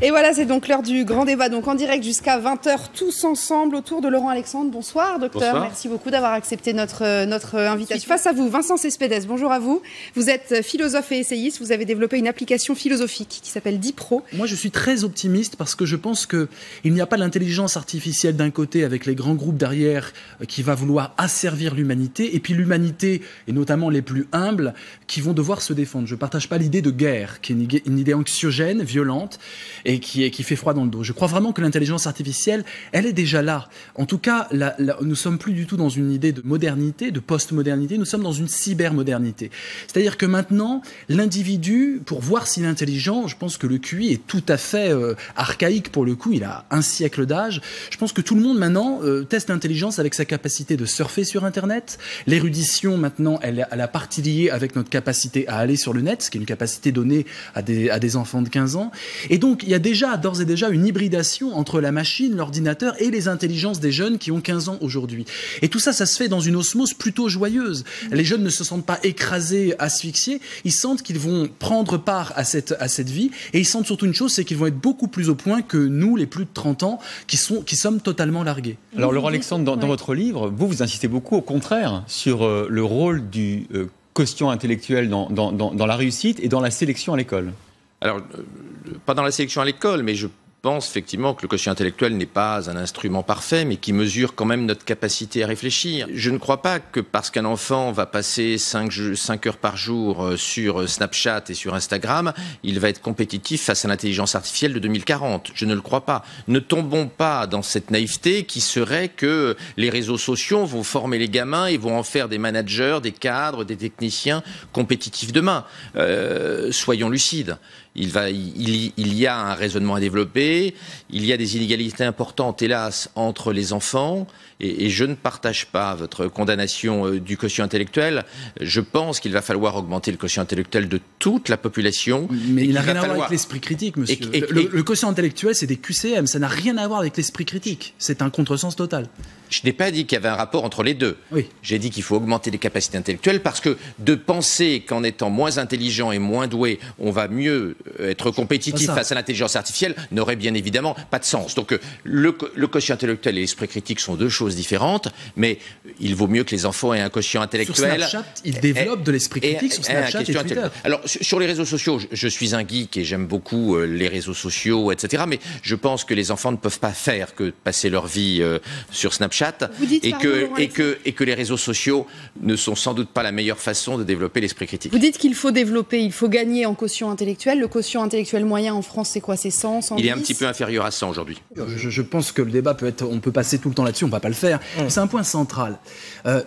Et voilà, c'est donc l'heure du grand débat, donc en direct jusqu'à 20h, tous ensemble autour de Laurent Alexandre. Bonsoir, docteur. Bonsoir. Merci beaucoup d'avoir accepté notre invitation. Face à vous, Vincent Cespedes, bonjour à vous. Vous êtes philosophe et essayiste, vous avez développé une application philosophique qui s'appelle Dipro. Moi, je suis très optimiste parce que je pense qu'il n'y a pas l'intelligence artificielle d'un côté avec les grands groupes derrière qui va vouloir asservir l'humanité, et puis l'humanité, et notamment les plus humbles, qui vont devoir se défendre. Je ne partage pas l'idée de guerre, qui est une idée anxiogène, violente, et qui fait froid dans le dos. Je crois vraiment que l'intelligence artificielle, elle est déjà là. En tout cas, nous ne sommes plus du tout dans une idée de modernité, de post-modernité, nous sommes dans une cybermodernité. C'est-à-dire que maintenant, l'individu, pour voir s'il est intelligent, je pense que le QI est tout à fait archaïque pour le coup, il a un siècle d'âge. Je pense que tout le monde maintenant teste l'intelligence avec sa capacité de surfer sur Internet. L'érudition maintenant, elle a partie liée avec notre capacité à aller sur le net, ce qui est une capacité donnée à des enfants de 15 ans. Et donc, il y a d'ores et déjà une hybridation entre la machine, l'ordinateur et les intelligences des jeunes qui ont 15 ans aujourd'hui. Et tout ça, ça se fait dans une osmose plutôt joyeuse. Les jeunes ne se sentent pas écrasés, asphyxiés, ils sentent qu'ils vont prendre part à cette vie, et ils sentent surtout une chose, c'est qu'ils vont être beaucoup plus au point que nous, les plus de 30 ans, qui sommes totalement largués. Alors Laurent Alexandre, dans votre livre, vous insistez beaucoup au contraire sur le rôle du quotient intellectuel dans la réussite et dans la sélection à l'école. Alors, pas dans la sélection à l'école, mais je pense effectivement que le quotient intellectuel n'est pas un instrument parfait, mais qui mesure quand même notre capacité à réfléchir. Je ne crois pas que parce qu'un enfant va passer 5 heures par jour sur Snapchat et sur Instagram, il va être compétitif face à l'intelligence artificielle de 2040. Je ne le crois pas. Ne tombons pas dans cette naïveté qui serait que les réseaux sociaux vont former les gamins et vont en faire des managers, des cadres, des techniciens compétitifs demain. Soyons lucides. Il y a un raisonnement à développer, il y a des inégalités importantes, hélas, entre les enfants, et je ne partage pas votre condamnation du quotient intellectuel. Je pense qu'il va falloir augmenter le quotient intellectuel de toute la population. Mais il n'a rien à voir avec l'esprit critique, monsieur. Le quotient intellectuel, c'est des QCM, ça n'a rien à voir avec l'esprit critique. C'est un contresens total. Je n'ai pas dit qu'il y avait un rapport entre les deux. Oui. J'ai dit qu'il faut augmenter les capacités intellectuelles parce que de penser qu'en étant moins intelligent et moins doué, on va mieux être compétitif face à l'intelligence artificielle n'aurait bien évidemment pas de sens. Donc le quotient intellectuel et l'esprit critique sont deux choses différentes, mais il vaut mieux que les enfants aient un quotient intellectuel. Sur Snapchat, ils développent de l'esprit critique sur Snapchat et Twitter. Alors sur les réseaux sociaux, je suis un geek et j'aime beaucoup les réseaux sociaux, etc. Mais je pense que les enfants ne peuvent pas faire que passer leur vie sur Snapchat. Et que les réseaux sociaux ne sont sans doute pas la meilleure façon de développer l'esprit critique. Vous dites qu'il faut développer, il faut gagner en quotient intellectuel. Le quotient intellectuel moyen en France, c'est quoi? C'est 100, 110? Il est un petit peu inférieur à 100 aujourd'hui. Je pense que le débat on peut passer tout le temps là-dessus, on ne va pas le faire. C'est un point central.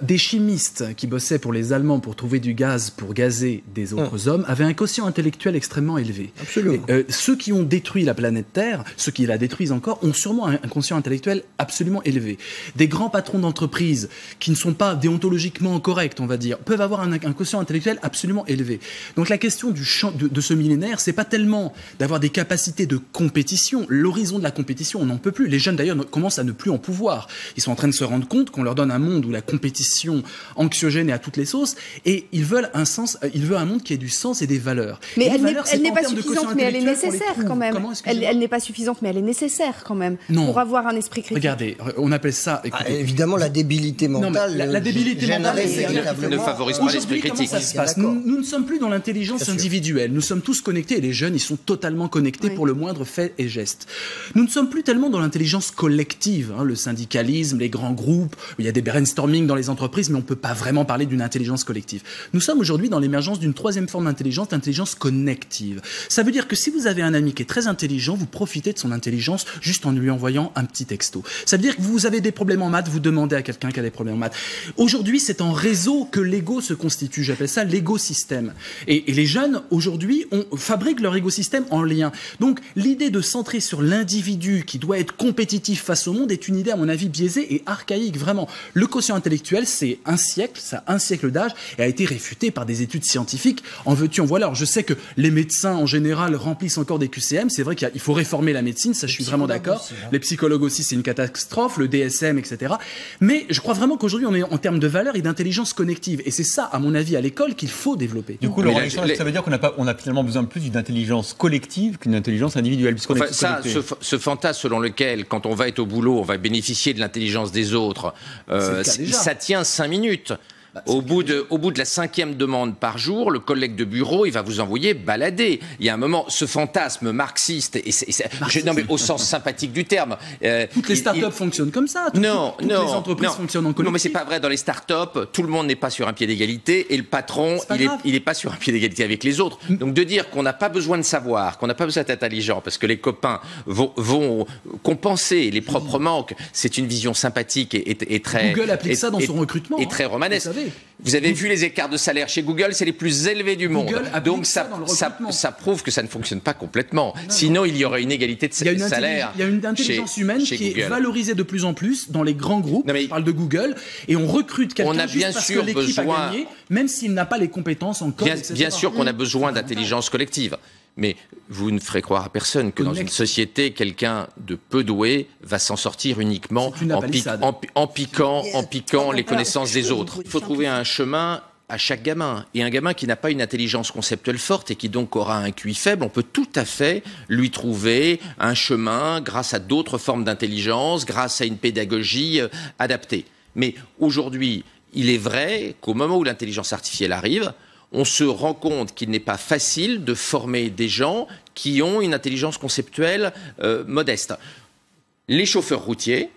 Des chimistes qui bossaient pour les Allemands pour trouver du gaz pour gazer des autres hommes avaient un quotient intellectuel extrêmement élevé. Absolument. Ceux qui ont détruit la planète Terre, ceux qui la détruisent encore, ont sûrement un quotient intellectuel absolument élevé. Des grands patrons d'entreprise qui ne sont pas déontologiquement corrects, on va dire, peuvent avoir un quotient intellectuel absolument élevé. Donc la question du champ de ce millénaire, c'est pas tellement d'avoir des capacités de compétition. L'horizon de la compétition, on n'en peut plus. Les jeunes d'ailleurs commencent à ne plus en pouvoir. Ils sont en train de se rendre compte qu'on leur donne un monde où la compétition anxiogène est à toutes les sauces, et ils veulent un monde qui ait du sens et des valeurs. Mais elle n'est pas suffisante, mais elle est nécessaire quand même. Elle n'est pas suffisante, mais elle est nécessaire quand même pour avoir un esprit critique. Regardez, on appelle ça. Évidemment, la débilité mentale. La débilité mentale ne favorise pas l'esprit critique. Comment ça se passe? Nous ne sommes plus dans l'intelligence individuelle. Nous sommes tous connectés, et les jeunes, ils sont totalement connectés pour le moindre fait et geste. Nous ne sommes plus tellement dans l'intelligence collective, le syndicalisme, les grands groupes, il y a des brainstorming dans les entreprises, mais on ne peut pas vraiment parler d'une intelligence collective. Nous sommes aujourd'hui dans l'émergence d'une troisième forme d'intelligence, l'intelligence connective. Ça veut dire que si vous avez un ami qui est très intelligent, vous profitez de son intelligence juste en lui envoyant un petit texto. Ça veut dire que vous avez des problèmes en maths, vous demandez à quelqu'un qui a des problèmes en maths. Aujourd'hui, c'est en réseau que l'ego se constitue. J'appelle ça l'écosystème. Et les jeunes, aujourd'hui, fabriquent leur écosystème en lien. Donc, l'idée de centrer sur l'individu qui doit être compétitif face au monde est une idée, à mon avis, biaisée et archaïque, vraiment. Le quotient intellectuel, c'est un siècle, ça a un siècle d'âge, et a été réfuté par des études scientifiques. En veux-tu, en voilà. Alors, je sais que les médecins, en général, remplissent encore des QCM. C'est vrai qu'il faut réformer la médecine, ça, je suis vraiment d'accord. Les psychologues aussi, c'est une catastrophe, le DSM, etc. Mais je crois vraiment qu'aujourd'hui, on est en termes de valeur et d'intelligence connective. Et c'est ça, à mon avis, à l'école qu'il faut développer. Du coup, Laurent Alexandre, ça veut dire qu'on a finalement besoin plus d'une intelligence collective qu'une intelligence individuelle. Enfin, ce fantasme selon lequel, quand on va être au boulot, on va bénéficier de l'intelligence des autres, ça tient 5 minutes. Au bout de la 5e demande par jour, le collègue de bureau, il va vous envoyer balader. Il y a un moment, ce fantasme marxiste, non mais au sens sympathique du terme. Toutes les start-up fonctionnent comme ça. Toutes les entreprises fonctionnent en collectif. Non, mais c'est pas vrai. Dans les start-up, tout le monde n'est pas sur un pied d'égalité et le patron, il n'est pas sur un pied d'égalité avec les autres. Donc de dire qu'on n'a pas besoin de savoir, qu'on n'a pas besoin d'être intelligent, parce que les copains vont compenser les propres manques, c'est une vision sympathique et très. Google applique ça dans son recrutement. Et très romanesque. Vous avez vu les écarts de salaire chez Google, c'est les plus élevés du monde. Donc ça prouve que ça ne fonctionne pas complètement. Sinon, il y aurait une égalité de salaire. Il y a une intelligence humaine qui est valorisée de plus en plus dans les grands groupes. On parle de Google et on recrute quelqu'un juste parce que l'équipe a gagné, même s'il n'a pas les compétences en code, etc. Bien sûr qu'on a besoin d'intelligence collective. Mais vous ne ferez croire à personne que dans une société, quelqu'un de peu doué va s'en sortir uniquement en piquant les connaissances des autres. Il faut trouver un chemin à chaque gamin. Et un gamin qui n'a pas une intelligence conceptuelle forte et qui donc aura un QI faible, on peut tout à fait lui trouver un chemin grâce à d'autres formes d'intelligence, grâce à une pédagogie adaptée. Mais aujourd'hui, il est vrai qu'au moment où l'intelligence artificielle arrive, on se rend compte qu'il n'est pas facile de former des gens qui ont une intelligence conceptuelle modeste. Les chauffeurs routiers,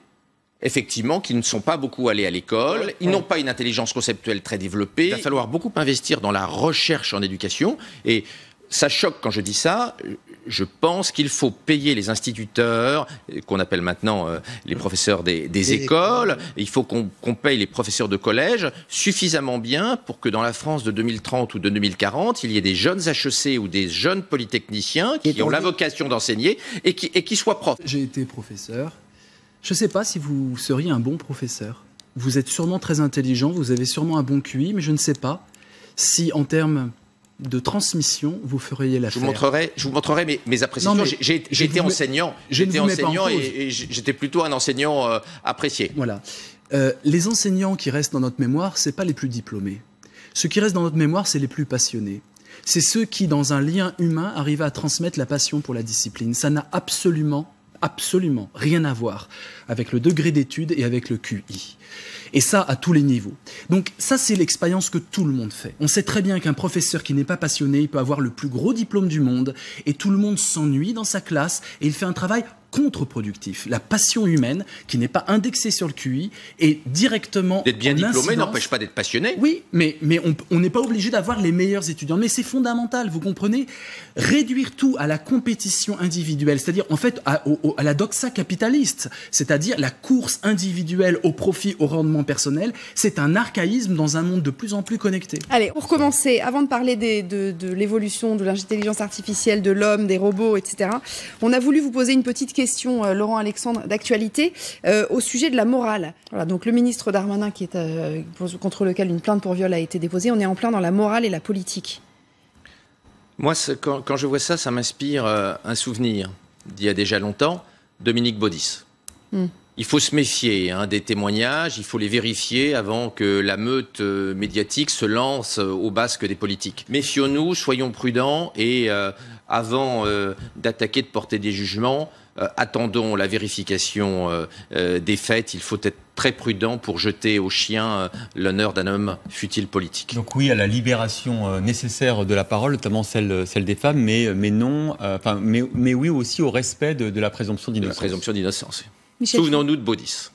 effectivement, qui ne sont pas beaucoup allés à l'école, ils n'ont pas une intelligence conceptuelle très développée. Il va falloir beaucoup investir dans la recherche en éducation. Et ça choque quand je dis ça. Je pense qu'il faut payer les instituteurs, qu'on appelle maintenant les professeurs des écoles. Il faut qu'on paye les professeurs de collège suffisamment bien pour que dans la France de 2030 ou de 2040, il y ait des jeunes HEC ou des jeunes polytechniciens qui ont la vocation d'enseigner et qui soient profs. J'ai été professeur. Je ne sais pas si vous seriez un bon professeur. Vous êtes sûrement très intelligent, vous avez sûrement un bon QI, mais je ne sais pas si en termes de transmission, vous feriez l'affaire. Je vous montrerai mes appréciations. J'ai été enseignant. Et j'étais plutôt un enseignant apprécié. Voilà. Les enseignants qui restent dans notre mémoire, c'est pas les plus diplômés. Ceux qui restent dans notre mémoire, c'est les plus passionnés. C'est ceux qui, dans un lien humain, arrivent à transmettre la passion pour la discipline. Ça n'a absolument rien à voir avec le degré d'étude et avec le QI. Et ça, à tous les niveaux. Donc ça, c'est l'expérience que tout le monde fait. On sait très bien qu'un professeur qui n'est pas passionné, il peut avoir le plus gros diplôme du monde et tout le monde s'ennuie dans sa classe et il fait un travail contre-productif. La passion humaine, qui n'est pas indexée sur le QI, est directement d'être bien diplômé n'empêche pas d'être passionné. Oui, mais on n'est pas obligé d'avoir les meilleurs étudiants. Mais c'est fondamental, vous comprenez ? Réduire tout à la compétition individuelle, c'est-à-dire en fait à la doxa capitaliste, c'est-à-dire la course individuelle au profit, au rendement personnel, c'est un archaïsme dans un monde de plus en plus connecté. Allez, pour commencer, avant de parler de l'évolution de l'intelligence artificielle, de l'homme, des robots, etc., on a voulu vous poser une petite question, Laurent Alexandre, d'actualité, au sujet de la morale. Voilà, donc le ministre Darmanin, contre lequel une plainte pour viol a été déposée, on est en plein dans la morale et la politique. Moi, quand je vois ça, ça m'inspire un souvenir d'il y a déjà longtemps, Dominique Baudis. Il faut se méfier des témoignages, il faut les vérifier avant que la meute médiatique se lance au basque des politiques. Méfions-nous, soyons prudents et avant d'attaquer, de porter des jugements, attendons la vérification des faits. Il faut être très prudent pour jeter au chien l'honneur d'un homme, fût-il politique. Donc oui, à la libération nécessaire de la parole, notamment celle des femmes, mais oui aussi au respect de la présomption d'innocence. La présomption d'innocence. Souvenons-nous de Baudis.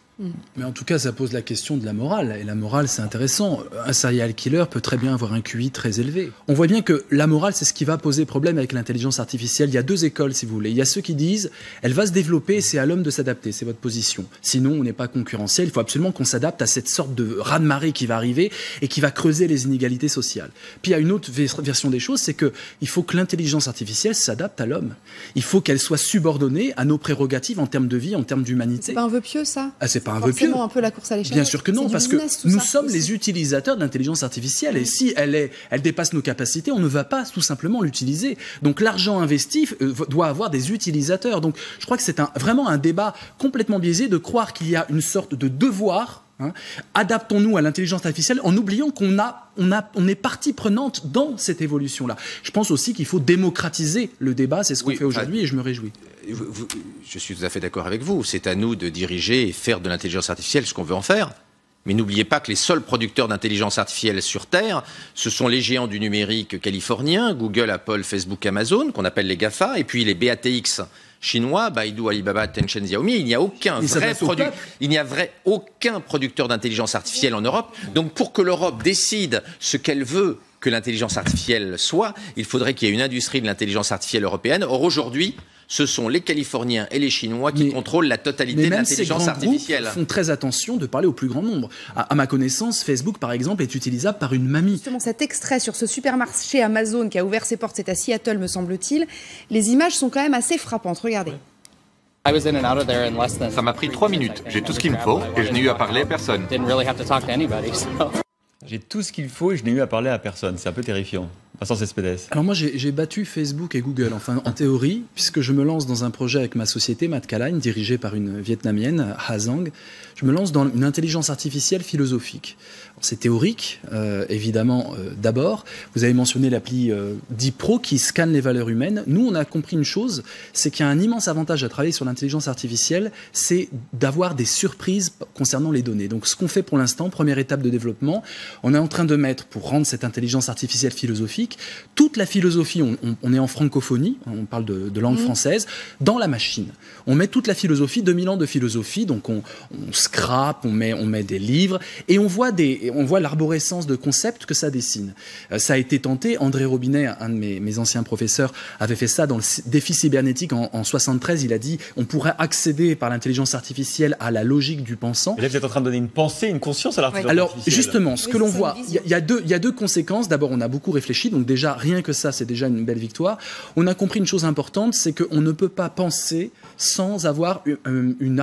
Mais en tout cas, ça pose la question de la morale. Et la morale, c'est intéressant. Un serial killer peut très bien avoir un QI très élevé. On voit bien que la morale, c'est ce qui va poser problème avec l'intelligence artificielle. Il y a deux écoles, si vous voulez. Il y a ceux qui disent, elle va se développer et c'est à l'homme de s'adapter. C'est votre position. Sinon, on n'est pas concurrentiel. Il faut absolument qu'on s'adapte à cette sorte de raz-de-marée qui va arriver et qui va creuser les inégalités sociales. Puis il y a une autre version des choses, c'est qu'il faut que l'intelligence artificielle s'adapte à l'homme. Il faut qu'elle soit subordonnée à nos prérogatives en termes de vie, en termes d'humanité. C'est pas un vœu pieux, ça ? C'est pas un vœu pieux. Un peu la course à l'échelle. Bien sûr que non, parce que nous sommes les utilisateurs de l'intelligence artificielle et si elle dépasse nos capacités, on ne va pas tout simplement l'utiliser. Donc l'argent investi doit avoir des utilisateurs. Donc je crois que c'est vraiment un débat complètement biaisé de croire qu'il y a une sorte de devoir Hein. Adaptons-nous à l'intelligence artificielle en oubliant qu'on est partie prenante dans cette évolution-là. Je pense aussi qu'il faut démocratiser le débat, c'est ce qu'on fait aujourd'hui et je me réjouis. Je suis tout à fait d'accord avec vous. C'est à nous de diriger et faire de l'intelligence artificielle ce qu'on veut en faire. Mais n'oubliez pas que les seuls producteurs d'intelligence artificielle sur Terre, ce sont les géants du numérique californiens, Google, Apple, Facebook, Amazon, qu'on appelle les GAFA, et puis les BATX chinois, Baidu, Alibaba, Tencent, Xiaomi. Il n'y a aucun aucun producteur d'intelligence artificielle en Europe. Donc pour que l'Europe décide ce qu'elle veut que l'intelligence artificielle soit, il faudrait qu'il y ait une industrie de l'intelligence artificielle européenne. Or aujourd'hui, ce sont les Californiens et les Chinois qui contrôlent la totalité de l'intelligence artificielle. Ils font très attention de parler au plus grand nombre. À ma connaissance, Facebook, par exemple, est utilisable par une mamie. Justement, cet extrait sur ce supermarché Amazon qui a ouvert ses portes, c'est à Seattle, me semble-t-il. Les images sont quand même assez frappantes. Regardez. Ça m'a pris 3 minutes. J'ai tout ce qu'il me faut et je n'ai eu à parler à personne. J'ai tout ce qu'il faut et je n'ai eu à parler à personne. C'est un peu terrifiant. Vincent Cespedes. Alors moi, j'ai battu Facebook et Google, enfin en théorie, puisque je me lance dans un projet avec ma société, Matkalain, dirigée par une Vietnamienne, Ha Giang. Je me lance dans une intelligence artificielle philosophique. C'est théorique, évidemment, d'abord. Vous avez mentionné l'appli DeepPro qui scanne les valeurs humaines. Nous, on a compris une chose, c'est qu'il y a un immense avantage à travailler sur l'intelligence artificielle, c'est d'avoir des surprises concernant les données. Donc ce qu'on fait pour l'instant, première étape de développement, on est en train de mettre, pour rendre cette intelligence artificielle philosophique, toute la philosophie, on est en francophonie, on parle de langue française, dans la machine. On met toute la philosophie, 2000 ans de philosophie, donc on scrape, on met des livres, et on voit l'arborescence de concepts que ça dessine. Ça a été tenté, André Robinet, un de mes anciens professeurs, avait fait ça dans le défi cybernétique en 73, il a dit on pourrait accéder par l'intelligence artificielle à la logique du pensant. Et là, vous êtes en train de donner une pensée, une conscience à l'intelligence artificielle. Alors, justement, ce que l'on voit, il y a deux conséquences. D'abord, on a beaucoup réfléchi, donc déjà, rien que ça, c'est déjà une belle victoire. On a compris une chose importante, c'est qu'on ne peut pas penser sans avoir une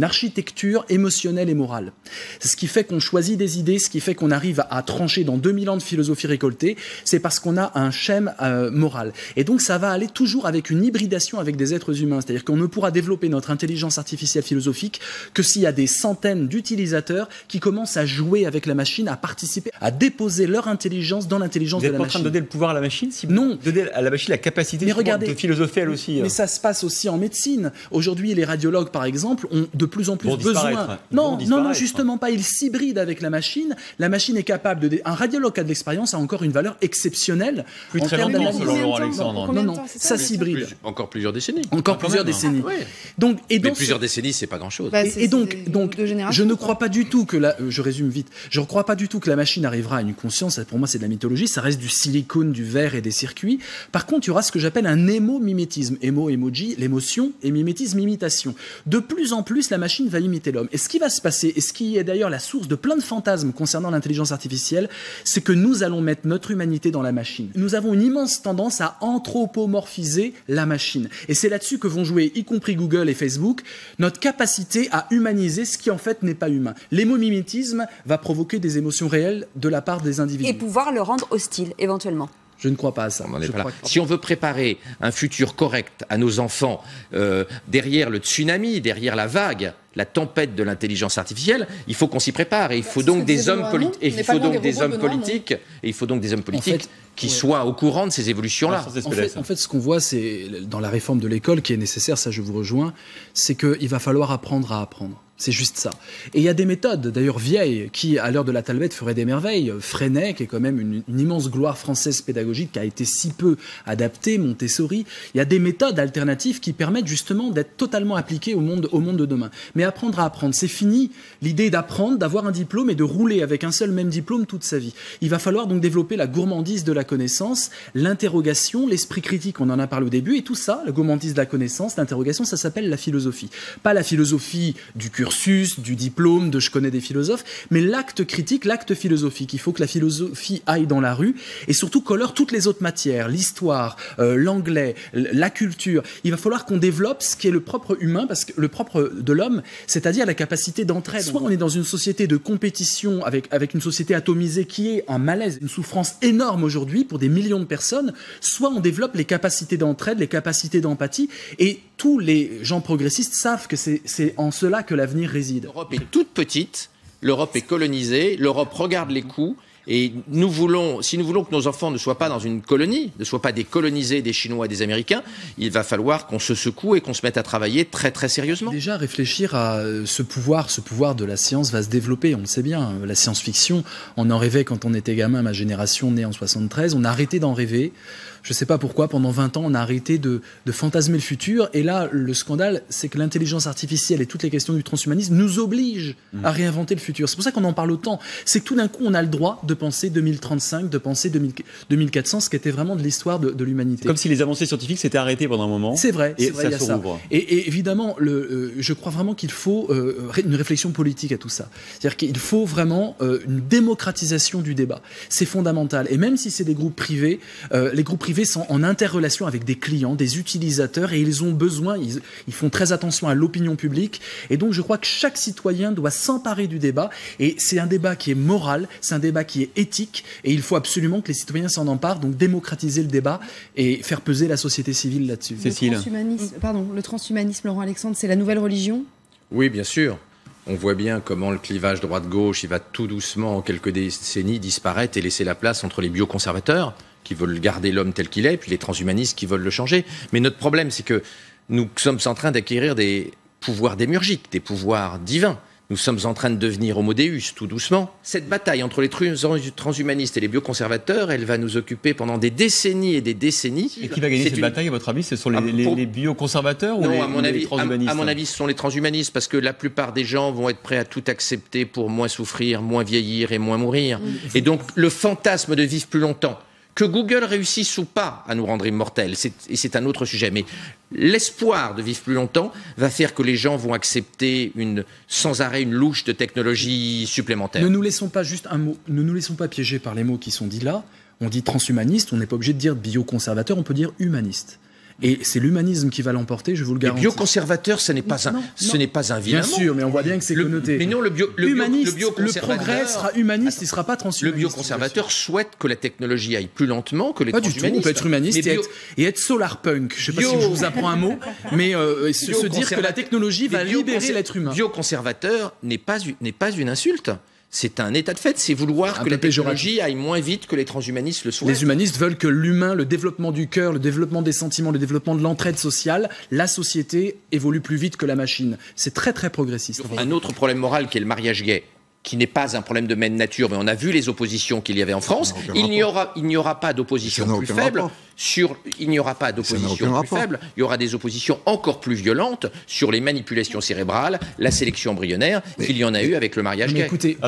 architecture émotionnelle et morale. C'est ce qui fait qu'on choisit des idées, ce qui fait qu'on arrive à trancher dans 2000 ans de philosophie récoltée, c'est parce qu'on a un schème moral. Et donc ça va aller toujours avec une hybridation avec des êtres humains, c'est-à-dire qu'on ne pourra développer notre intelligence artificielle philosophique que s'il y a des centaines d'utilisateurs qui commencent à jouer avec la machine, à participer, à déposer leur intelligence dans l'intelligence de la machine. Vous êtes en train de donner le pouvoir à la machine, non. Donner à la machine la capacité de philosopher elle aussi. Mais ça se passe aussi en médecine. Aujourd'hui, les radiologues, par exemple, ont de plus en plus besoin. Non, justement pas. Ils s'hybrident avec la machine. La machine est capable de. Un radiologue qui a de l'expérience a encore une valeur exceptionnelle. Plus très longtemps, selon Laurent Alexandre. Non, ça s'hybride. Encore plusieurs décennies. Encore plusieurs décennies. Mais plusieurs décennies, c'est pas grand-chose. Et donc, je ne crois pas du tout que je résume vite. Je ne crois pas du tout que la machine arrivera à une conscience. Pour moi, c'est de la mythologie. Ça reste du silicone, du verre et des circuits. Par contre, il y aura ce que j'appelle un émo-mimétisme. Émo, emoji, l'émotion, et mimétisme, imitation. De plus en plus, la machine va imiter l'homme. Et ce qui va se passer, et ce qui est d'ailleurs la source de plein de fantasmes concernant l'intelligence artificielle, c'est que nous allons mettre notre humanité dans la machine. Nous avons une immense tendance à anthropomorphiser la machine. Et c'est là-dessus que vont jouer, y compris Google et Facebook, notre capacité à humaniser ce qui en fait n'est pas humain. L'émo-mimétisme va provoquer des émotions réelles de la part des individus. Et pouvoir le rendre hostile, éventuellement. Je ne crois pas à ça. Si on veut préparer un futur correct à nos enfants, derrière le tsunami, derrière la vague, la tempête de l'intelligence artificielle, il faut qu'on s'y prépare. Et il faut donc des hommes politiques. Qui soient au courant de ces évolutions-là. En fait, ce qu'on voit, c'est dans la réforme de l'école qui est nécessaire, ça je vous rejoins, c'est qu'il va falloir apprendre à apprendre. C'est juste ça. Et il y a des méthodes, d'ailleurs vieilles, qui, à l'heure de la Talbette, feraient des merveilles. Freinet, qui est quand même une immense gloire française pédagogique, qui a été si peu adaptée, Montessori. Il y a des méthodes alternatives qui permettent justement d'être totalement appliquées au monde de demain. Mais apprendre à apprendre, c'est fini l'idée d'apprendre, d'avoir un diplôme et de rouler avec un seul même diplôme toute sa vie. Il va falloir donc développer la gourmandise de la connaissance, l'interrogation, l'esprit critique, on en a parlé au début, et tout ça, la gourmandise de la connaissance, l'interrogation, ça s'appelle la philosophie. Pas la philosophie du cursus, du diplôme, de je connais des philosophes, mais l'acte critique, l'acte philosophique. Il faut que la philosophie aille dans la rue et surtout colore toutes les autres matières, l'histoire, l'anglais, la culture. Il va falloir qu'on développe ce qui est le propre humain, parce que le propre de l'homme, c'est-à-dire la capacité d'entraide. Soit on est dans une société de compétition avec une société atomisée qui est un malaise, une souffrance énorme aujourd'hui pour des millions de personnes, soit on développe les capacités d'entraide, les capacités d'empathie, et tous les gens progressistes savent que c'est en cela que l'avenir réside. L'Europe est toute petite. l'Europe est colonisée, l'Europe regarde les coûts. Et si nous voulons que nos enfants ne soient pas dans une colonie, ne soient pas des colonisés des Chinois et des Américains, il va falloir qu'on se secoue et qu'on se mette à travailler très très sérieusement. Déjà, réfléchir à ce pouvoir de la science va se développer, on le sait bien. La science-fiction, on en rêvait quand on était gamin, ma génération née en 73, on a arrêté d'en rêver. Je ne sais pas pourquoi, pendant 20 ans, on a arrêté de fantasmer le futur. Et là, le scandale, c'est que l'intelligence artificielle et toutes les questions du transhumanisme nous obligent à réinventer le futur. C'est pour ça qu'on en parle autant. C'est que tout d'un coup, on a le droit de penser 2035, de penser 2400, ce qui était vraiment de l'histoire de l'humanité. Comme si les avancées scientifiques s'étaient arrêtées pendant un moment. C'est vrai, et il y a ça. Et évidemment, je crois vraiment qu'il faut une réflexion politique à tout ça. C'est-à-dire qu'il faut vraiment une démocratisation du débat. C'est fondamental. Et même si c'est des groupes privés, les groupes privés sont en interrelation avec des clients, des utilisateurs, et ils ont besoin, ils font très attention à l'opinion publique. Et donc, je crois que chaque citoyen doit s'emparer du débat. Et c'est un débat qui est moral, c'est un débat qui est éthique, et il faut absolument que les citoyens s'en emparent, donc démocratiser le débat et faire peser la société civile là-dessus. Cécile. Le transhumanisme, Laurent Alexandre, c'est la nouvelle religion ? Oui, bien sûr. On voit bien comment le clivage droite-gauche, il va tout doucement, en quelques décennies, disparaître et laisser la place entre les bioconservateurs, qui veulent garder l'homme tel qu'il est, puis les transhumanistes qui veulent le changer. Mais notre problème, c'est que nous sommes en train d'acquérir des pouvoirs démiurgiques, des pouvoirs divins. Nous sommes en train de devenir homo deus, tout doucement. Cette bataille entre les transhumanistes et les bioconservateurs, elle va nous occuper pendant des décennies et des décennies. Et qui va gagner cette bataille, à votre avis? Ce sont les bioconservateurs ou les transhumanistes? À mon avis, ce sont les transhumanistes, parce que la plupart des gens vont être prêts à tout accepter pour moins souffrir, moins vieillir et moins mourir. Et donc, le fantasme de vivre plus longtemps, que Google réussisse ou pas à nous rendre immortels, c'est un autre sujet. Mais l'espoir de vivre plus longtemps va faire que les gens vont accepter sans arrêt une louche de technologie supplémentaire. Ne nous laissons pas juste un mot, ne nous laissons pas piéger par les mots qui sont dits là. On dit transhumaniste, on n'est pas obligé de dire bioconservateur, on peut dire humaniste. Et c'est l'humanisme qui va l'emporter, je vous le garantis. Les bioconservateurs, ce n'est pas un vilain mot. Bien sûr, mais on voit bien que c'est connoté. Mais non, le bioconservateur... Le progrès sera humaniste, il ne sera pas transhumaniste. Le bioconservateur souhaite que la technologie aille plus lentement que les transhumanistes. Pas du tout, on peut être humaniste et être solarpunk. Je ne sais pas si je vous apprends un mot, mais se dire que la technologie va libérer l'être humain. Bioconservateur n'est pas une insulte. C'est un état de fait, c'est vouloir que la technologie aille moins vite que les transhumanistes le souhaitent. Les humanistes veulent que l'humain, le développement du cœur, le développement des sentiments, le développement de l'entraide sociale, la société évolue plus vite que la machine. C'est très très progressiste. Un autre problème moral qui est le mariage gay, qui n'est pas un problème de même nature, mais on a vu les oppositions qu'il y avait en France. Il n'y aura pas d'opposition plus faible. Il n'y aura pas d'opposition plus faible. Il y aura des oppositions encore plus violentes sur les manipulations cérébrales, la sélection embryonnaire, qu'il y en a eu avec le mariage gay. Écoutez,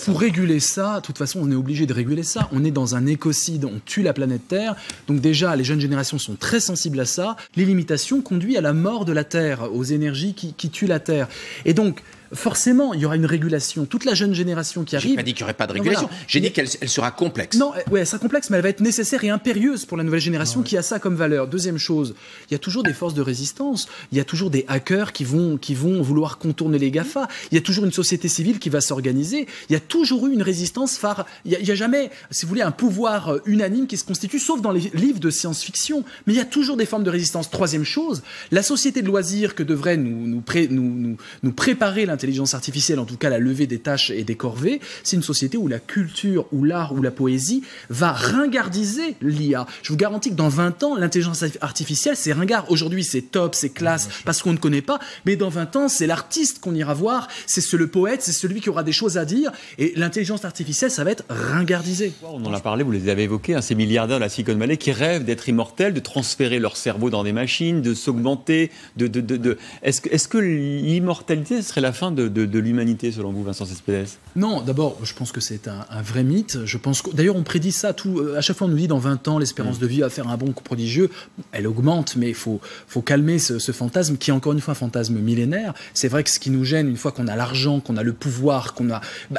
pour réguler ça, de toute façon, on est obligé de réguler ça. On est dans un écocide, on tue la planète Terre. Donc déjà, les jeunes générations sont très sensibles à ça. Les limitations conduisent à la mort de la Terre, aux énergies qui tuent la Terre. Et donc, forcément, il y aura une régulation. Toute la jeune génération qui arrive... J'ai pas dit qu'il n'y aurait pas de régulation. Voilà. J'ai dit qu'elle sera complexe. Non, ouais, elle sera complexe, mais elle va être nécessaire et impérieuse pour la nouvelle génération qui a ça comme valeur. Deuxième chose, il y a toujours des forces de résistance. Il y a toujours des hackers qui vont vouloir contourner les GAFA. Il y a toujours une société civile qui va s'organiser. Il y a toujours eu une résistance phare. Il y a jamais, si vous voulez, un pouvoir unanime qui se constitue, sauf dans les livres de science-fiction. Mais il y a toujours des formes de résistance. Troisième chose, la société de loisirs que devrait nous préparer l'intelligence artificielle, en tout cas la levée des tâches et des corvées, c'est une société où la culture, où l'art, où la poésie va ringardiser l'IA. Je vous garantis que dans 20 ans, l'intelligence artificielle, c'est ringard. Aujourd'hui, c'est top, c'est classe, parce qu'on ne connaît pas, mais dans 20 ans, c'est l'artiste qu'on ira voir, c'est le poète, c'est celui qui aura des choses à dire, et l'intelligence artificielle, ça va être ringardisé. On en a parlé, vous les avez évoqués, ces milliardaires de la Silicon Valley qui rêvent d'être immortels, de transférer leur cerveau dans des machines, de s'augmenter, Est-ce que l'immortalité serait la fin de l'humanité, selon vous, Vincent Cespedes? Non, d'abord, je pense que c'est un vrai mythe. D'ailleurs, on prédit ça. À chaque fois, on nous dit dans 20 ans, l'espérance de vie va faire un bond prodigieux. Elle augmente, mais il faut calmer ce fantasme qui est encore une fois un fantasme millénaire. C'est vrai que ce qui nous gêne, une fois qu'on a l'argent, qu'on a le pouvoir,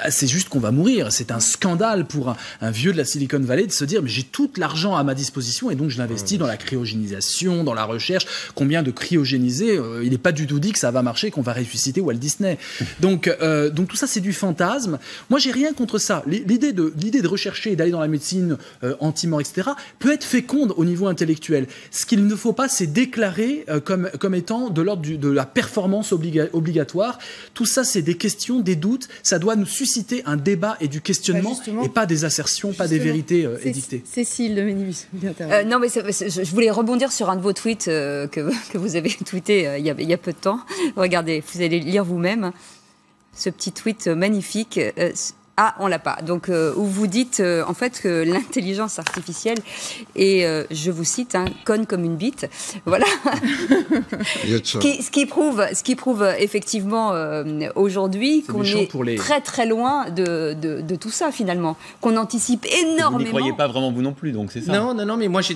c'est juste qu'on va mourir. C'est un scandale pour un vieux de la Silicon Valley de se dire, mais j'ai tout l'argent à ma disposition et donc je l'investis dans la cryogénisation, dans la recherche. Combien de cryogénisés, il n'est pas du tout dit que ça va marcher, qu'on va ressusciter Walt Disney. Donc tout ça, c'est du fantasme. Moi, j'ai rien contre ça. L'idée de rechercher et d'aller dans la médecine anti-mort, etc., peut être féconde au niveau intellectuel. Ce qu'il ne faut pas, c'est déclarer comme étant de l'ordre de la performance obligatoire. Tout ça, c'est des questions, des doutes. Ça doit nous susciter un débat et du questionnement, et pas des assertions, pas des vérités édictées. Cécile de Ménibus. Non, mais je voulais rebondir sur un de vos tweets que vous avez tweeté il y a peu de temps. Regardez, vous allez lire vous-même ce petit tweet magnifique. Ah, on l'a pas. Donc, où vous dites en fait que l'intelligence artificielle est, je vous cite, conne comme une bite. Voilà. Ce qui prouve effectivement aujourd'hui qu'on est très très loin de tout ça finalement, qu'on anticipe énormément. Vous n'y croyez pas vraiment vous non plus, donc c'est ça. Non, mais moi je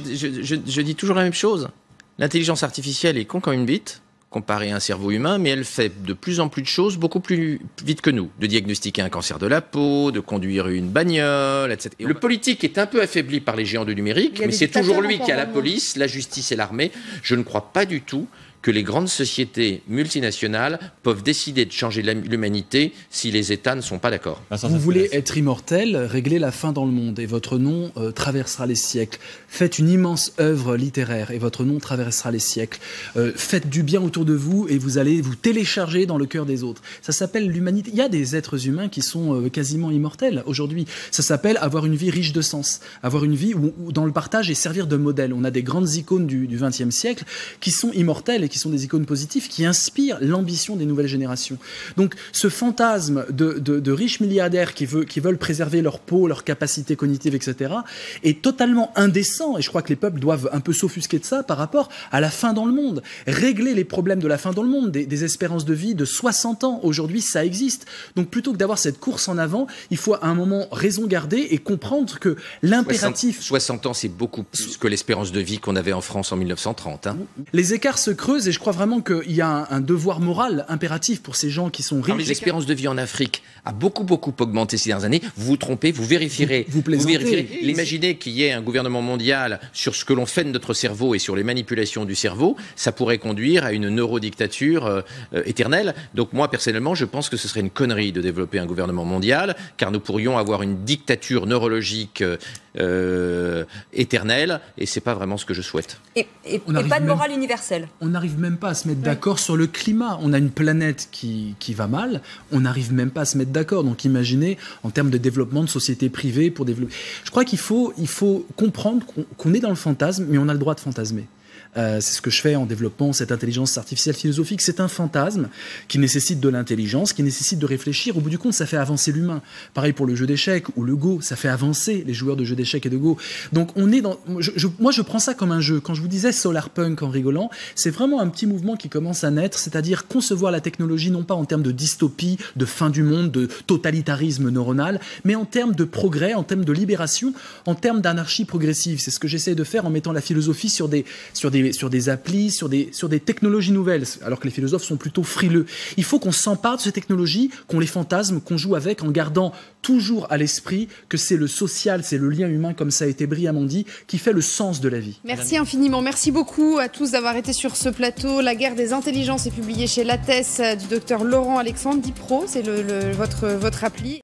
dis toujours la même chose. L'intelligence artificielle est con comme une bite, comparée à un cerveau humain, mais elle fait de plus en plus de choses beaucoup plus vite que nous. De diagnostiquer un cancer de la peau, de conduire une bagnole, etc. Et le politique est un peu affaibli par les géants du numérique, mais c'est toujours lui qui a la police, la justice et l'armée. Je ne crois pas du tout que les grandes sociétés multinationales peuvent décider de changer l'humanité si les États ne sont pas d'accord. Vous voulez être immortel, régler la fin dans le monde, et votre nom traversera les siècles. Faites une immense œuvre littéraire, et votre nom traversera les siècles. Faites du bien autour de vous, et vous allez vous télécharger dans le cœur des autres. Ça s'appelle l'humanité. Il y a des êtres humains qui sont quasiment immortels aujourd'hui. Ça s'appelle avoir une vie riche de sens, avoir une vie où dans le partage et servir de modèle. On a des grandes icônes du XXe siècle qui sont immortelles et qui sont des icônes positives, qui inspirent l'ambition des nouvelles générations. Donc ce fantasme de riches milliardaires qui veulent préserver leur peau, leur capacité cognitive, etc., est totalement indécent, et je crois que les peuples doivent un peu s'offusquer de ça par rapport à la fin dans le monde. Régler les problèmes de la fin dans le monde, des espérances de vie de 60 ans, aujourd'hui ça existe. Donc plutôt que d'avoir cette course en avant, il faut à un moment raison garder et comprendre que l'impératif... 60 ans, c'est beaucoup plus que l'espérance de vie qu'on avait en France en 1930. Les écarts se creusent, et je crois vraiment qu'il y a un devoir moral impératif pour ces gens qui sont riches. L'espérance de vie en Afrique a beaucoup augmenté ces dernières années. Vous vous trompez, vous vérifierez. Vous plaisantez. Imaginez qu'il y ait un gouvernement mondial sur ce que l'on fait de notre cerveau et sur les manipulations du cerveau, ça pourrait conduire à une neurodictature éternelle. Donc moi, personnellement, je pense que ce serait une connerie de développer un gouvernement mondial, car nous pourrions avoir une dictature neurologique éternelle, et c'est pas vraiment ce que je souhaite. Et pas de morale universelle. On n'arrive même pas à se mettre d'accord sur le climat. On a une planète qui va mal, on n'arrive même pas à se mettre d'accord. Donc imaginez, en termes de développement de sociétés privées pour développer... Je crois qu'il faut comprendre qu'on est dans le fantasme, mais on a le droit de fantasmer. C'est ce que je fais en développant cette intelligence artificielle philosophique. C'est un fantasme qui nécessite de l'intelligence, qui nécessite de réfléchir. Au bout du compte, ça fait avancer l'humain. Pareil pour le jeu d'échecs ou le Go, ça fait avancer les joueurs de jeux d'échecs et de Go. Donc on est dans... Moi, je prends ça comme un jeu. Quand je vous disais solarpunk en rigolant, c'est vraiment un petit mouvement qui commence à naître, c'est-à-dire concevoir la technologie non pas en termes de dystopie, de fin du monde, de totalitarisme neuronal, mais en termes de progrès, en termes de libération, en termes d'anarchie progressive. C'est ce que j'essaie de faire en mettant la philosophie sur des applis, sur des technologies nouvelles, alors que les philosophes sont plutôt frileux. Il faut qu'on s'empare de ces technologies, qu'on les fantasme, qu'on joue avec, en gardant toujours à l'esprit que c'est le social, c'est le lien humain, comme ça a été brillamment dit, qui fait le sens de la vie. Merci infiniment. Merci beaucoup à tous d'avoir été sur ce plateau. La guerre des intelligences est publiée chez Lattès du docteur Laurent Alexandre, DIPRO, c'est votre appli.